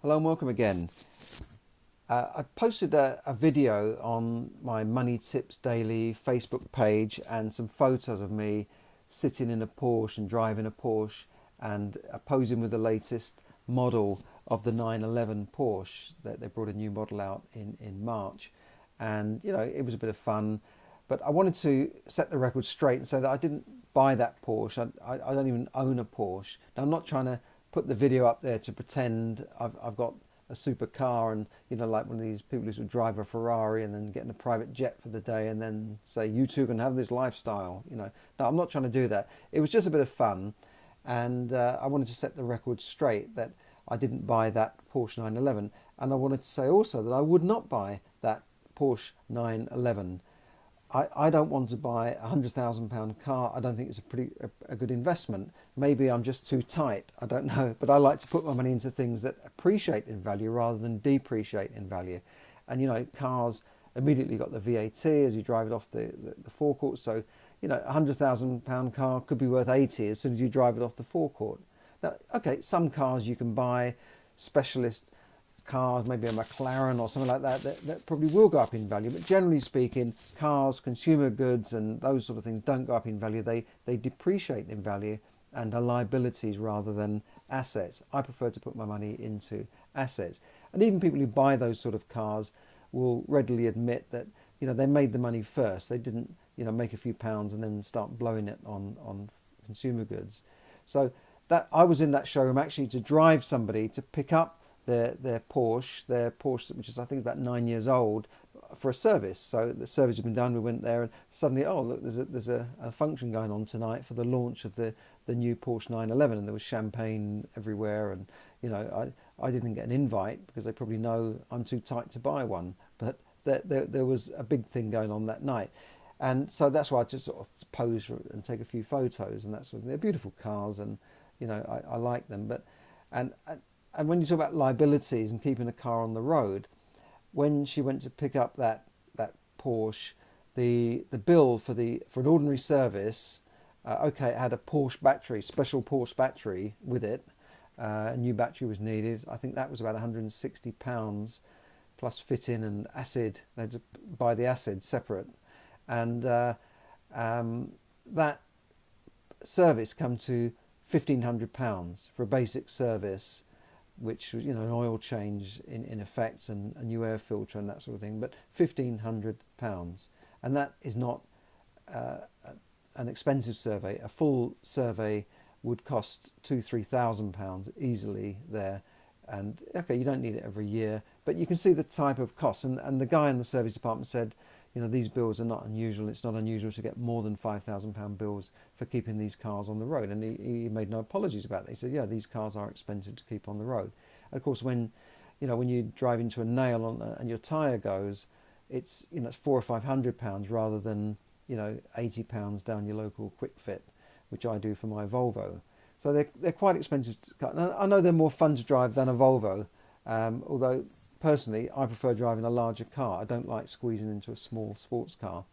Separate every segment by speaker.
Speaker 1: Hello and welcome again. I posted a video on my Money Tips Daily Facebook page and some photos of me sitting in a Porsche and driving a Porsche and posing with the latest model of the 911 Porsche that they brought a new model out in March. And it was a bit of fun, but I wanted to set the record straight and say that I didn't buy that Porsche. I don't even own a Porsche. Now, I'm not trying to put the video up there to pretend I've got a supercar and like one of these people who would drive a Ferrari and then get in a private jet for the day and then say you too can have this lifestyle. No, I'm not trying to do that. It was just a bit of fun, and I wanted to set the record straight that I didn't buy that Porsche 911, and I wanted to say also that I would not buy that Porsche 911. I don't want to buy £100,000 car. I don't think it's a good investment. Maybe I'm just too tight. I don't know. But I like to put my money into things that appreciate in value rather than depreciate in value. And cars immediately got the VAT as you drive it off the forecourt. So £100,000 car could be worth 80 as soon as you drive it off the forecourt. Now, okay, some cars you can buy specialist cars, maybe a McLaren or something like that probably will go up in value. But generally speaking, cars, consumer goods and those sort of things don't go up in value. They depreciate in value and are liabilities rather than assets. I prefer to put my money into assets. And even people who buy those sort of cars will readily admit that they made the money first. They didn't make a few pounds and then start blowing it on consumer goods. So that I was in that showroom actually to drive somebody to pick up their Porsche, which is I think about 9 years old, for a service. So the service had been done. We went there and suddenly, oh look, there's a function going on tonight for the launch of the new Porsche 911, and there was champagne everywhere. And I didn't get an invite because they probably know I'm too tight to buy one. But there was a big thing going on that night. And so that's why I just sort of pose and take a few photos and that sort of thing. They're beautiful cars, and I like them. But and when you talk about liabilities and keeping a car on the road, when she went to pick up that Porsche, the bill for an ordinary service, okay, it had a Porsche battery, special Porsche battery with it. A new battery was needed. I think that was about £160 plus fit-in and acid. They had to buy the acid separate, and that service come to £1,500 for a basic service, which was an oil change in effect and a new air filter and that sort of thing. But £1,500, and that is not an expensive survey. A full survey would cost £2,000-3,000 easily there. And okay, you don't need it every year, but you can see the type of cost. And the guy in the service department said, these bills are not unusual. It's not unusual to get more than £5,000 bills for keeping these cars on the road. And he made no apologies about that. He said, yeah, these cars are expensive to keep on the road. And of course, when you drive into a nail and your tyre goes, it's it's £400 or £500 rather than £80 down your local quick fit, which I do for my Volvo. So they're quite expensive to cut. Now, I know they're more fun to drive than a Volvo, although personally I prefer driving a larger car. I don't like squeezing into a small sports car.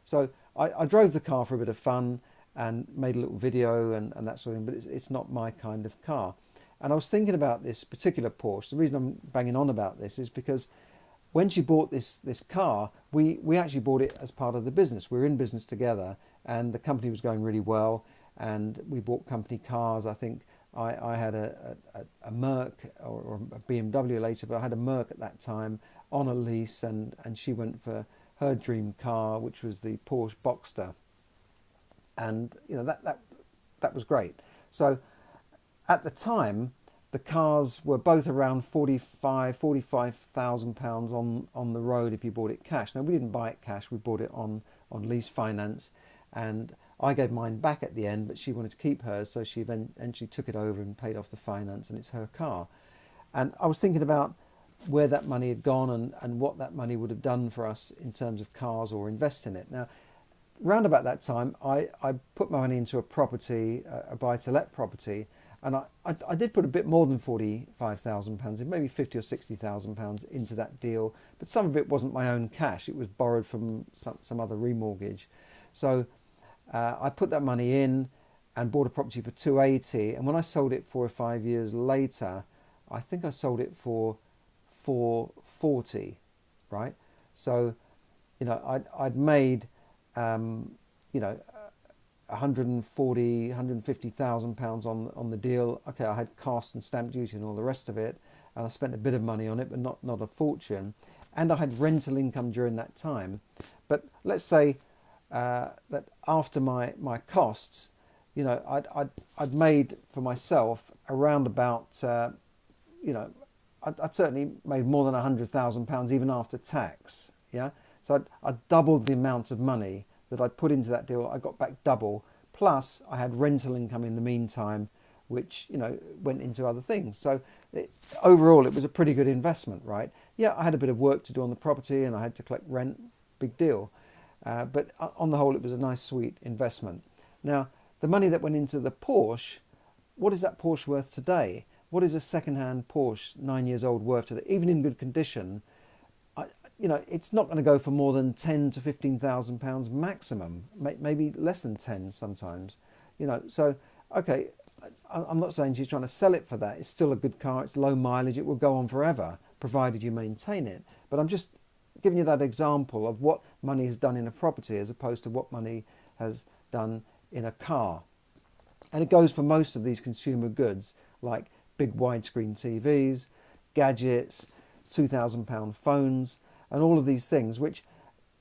Speaker 1: So I drove the car for a bit of fun and made a little video and that sort of thing, but it's not my kind of car. And I was thinking about this particular Porsche. The reason I'm banging on about this is because when she bought this car, we actually bought it as part of the business. We were in business together and the company was going really well, and we bought company cars. I think I had a Merc or a BMW later, but I had a Merc at that time on a lease, and she went for her dream car, which was the Porsche Boxster. And that was great. So at the time, the cars were both around £45,000 on the road if you bought it cash. Now, we didn't buy it cash. We bought it on lease finance, and I gave mine back at the end, but she wanted to keep hers, so she eventually took it over and paid off the finance, and it's her car. And I was thinking about where that money had gone and what that money would have done for us in terms of cars or invest in it. Now, round about that time, I put my money into a property, a buy-to-let property, and I did put a bit more than £45,000 in, maybe £50,000 or £60,000 into that deal, but some of it wasn't my own cash. It was borrowed from some other remortgage. So I put that money in and bought a property for 280, and when I sold it 4 or 5 years later, I think I sold it for 440, right? So, I'd made, you know, 140, 150,000 pounds on the deal. Okay, I had costs and stamp duty and all the rest of it, and I spent a bit of money on it, but not a fortune. And I had rental income during that time. But let's say that after my costs, I'd made for myself around about, I'd certainly made more than £100,000 even after tax. Yeah, so I'd doubled the amount of money that I'd put into that deal. I got back double. Plus, I had rental income in the meantime, which went into other things. So overall, it was a pretty good investment, right? Yeah, I had a bit of work to do on the property, and I had to collect rent. Big deal. But on the whole, it was a nice, sweet investment. Now, the money that went into the Porsche, what is that Porsche worth today? What is a second-hand Porsche 9 years old worth today? Even in good condition, it's not going to go for more than £10,000 to £15,000 maximum, maybe less than 10 sometimes. So okay, I'm not saying she's trying to sell it for that. It's still a good car. It's low mileage. It will go on forever, provided you maintain it. But I'm just giving you that example of what money has done in a property as opposed to what money has done in a car. And it goes for most of these consumer goods like big widescreen TVs, gadgets, £2,000 phones, and all of these things, which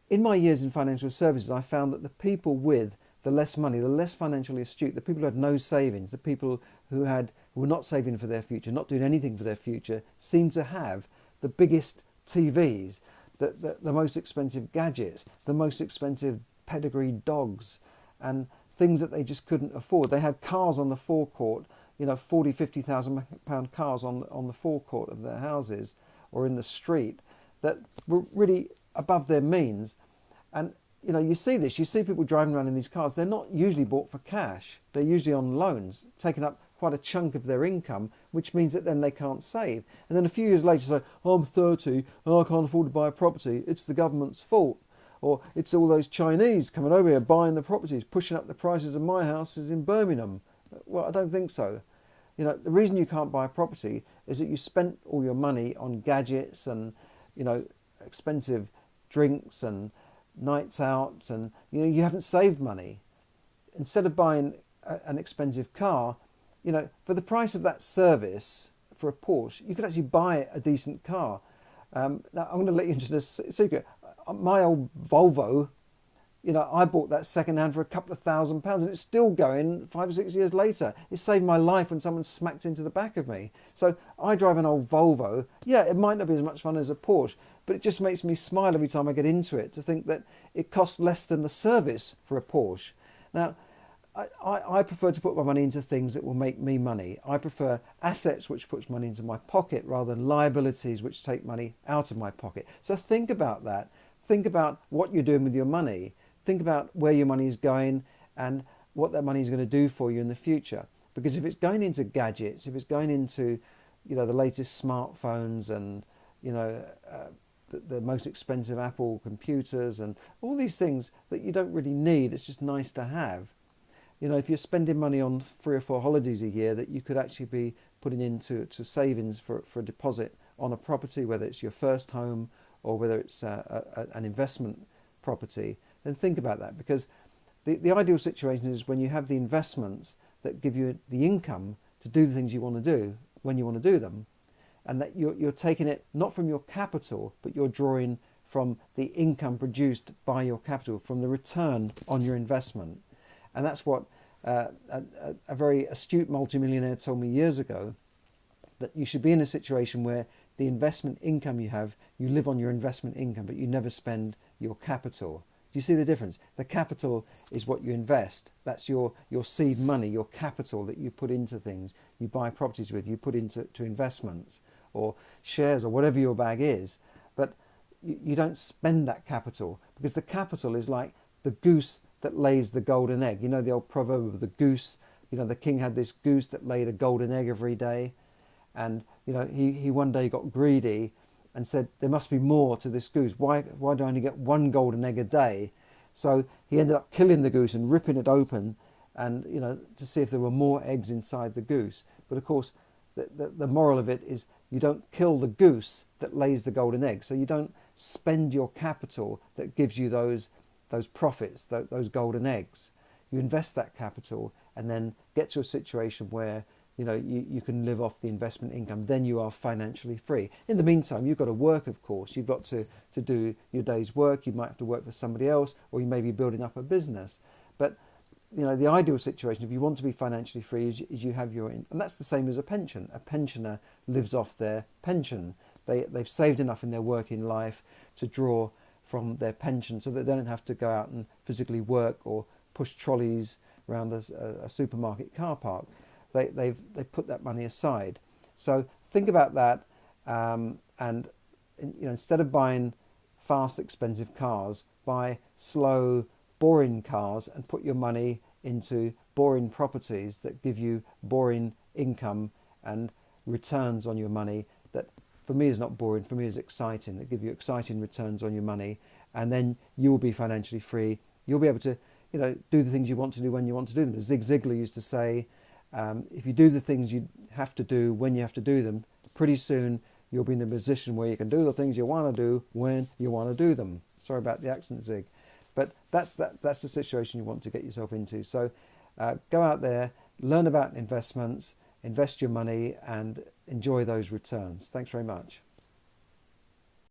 Speaker 1: in my years in financial services, I found that the people with the less money, the less financially astute, the people who had no savings, the people who were not saving for their future, not doing anything for their future, seemed to have the biggest TVs, the most expensive gadgets, the most expensive pedigree dogs, and things that they just couldn't afford. They had cars on the forecourt, 40, £50,000 cars on the forecourt of their houses or in the street that were really above their means. And you see this, you see people driving around in these cars. They're not usually bought for cash. They're usually on loans, taking up quite a chunk of their income, which means that then they can't save. And then a few years later say, oh, I'm 30, oh, I can't afford to buy a property, it's the government's fault. Or it's all those Chinese coming over here buying the properties, pushing up the prices of my houses in Birmingham. Well, I don't think so. The reason you can't buy a property is that you spent all your money on gadgets and expensive drinks and nights out, and you haven't saved money. Instead of buying an expensive car, for the price of that service for a Porsche, you could actually buy a decent car. Now I'm going to let you into this secret. My old Volvo, I bought that second hand for a couple of £1,000 and it's still going 5 or 6 years later. It saved my life when someone smacked into the back of me. So I drive an old Volvo. Yeah, it might not be as much fun as a Porsche, but it just makes me smile every time I get into it to think that it costs less than the service for a Porsche. Now, I prefer to put my money into things that will make me money. I prefer assets which puts money into my pocket rather than liabilities which take money out of my pocket. So think about that. Think about what you're doing with your money. Think about where your money is going and what that money is going to do for you in the future. Because if it's going into gadgets, if it's going into, the latest smartphones and, the most expensive Apple computers and all these things that you don't really need, it's just nice to have. If you're spending money on 3 or 4 holidays a year that you could actually be putting into savings for a deposit on a property, whether it's your first home or whether it's an investment property, then think about that, because the ideal situation is when you have the investments that give you the income to do the things you want to do when you want to do them, and that you're taking it not from your capital, but you're drawing from the income produced by your capital, from the return on your investment. And that's what a very astute multimillionaire told me years ago, that you should be in a situation where the investment income you have, you live on your investment income, but you never spend your capital. Do you see the difference? The capital is what you invest. That's your seed money, your capital that you put into things. You buy properties with, you put into investments or shares or whatever your bag is. But you don't spend that capital, because the capital is like the goose that lays the golden egg. You know the old proverb of the goose. The king had this goose that laid a golden egg every day. And he one day got greedy and said, there must be more to this goose. Why do I only get one golden egg a day? So he ended up killing the goose and ripping it open and to see if there were more eggs inside the goose. But of course, the moral of it is you don't kill the goose that lays the golden egg. So you don't spend your capital that gives you those profits, those golden eggs. You invest that capital and then get to a situation where you can live off the investment income. Then you are financially free. In the meantime, you've got to work, of course. You've got to do your day's work. You might have to work for somebody else, or you may be building up a business. But the ideal situation, if you want to be financially free, is you have and that's the same as a pension. A pensioner lives off their pension. They've saved enough in their working life to draw from their pension, so that they don't have to go out and physically work or push trolleys around a supermarket car park. They've put that money aside. So think about that, and instead of buying fast, expensive cars, buy slow, boring cars and put your money into boring properties that give you boring income and returns on your money. That for me is not boring, for me is exciting, that give you exciting returns on your money, and then you will be financially free. You'll be able to do the things you want to do when you want to do them. As Zig Ziglar used to say, if you do the things you have to do when you have to do them, pretty soon you'll be in a position where you can do the things you want to do when you want to do them. Sorry about the accent, Zig. But that's the situation you want to get yourself into. So go out there, learn about investments, invest your money and enjoy those returns. Thanks very much.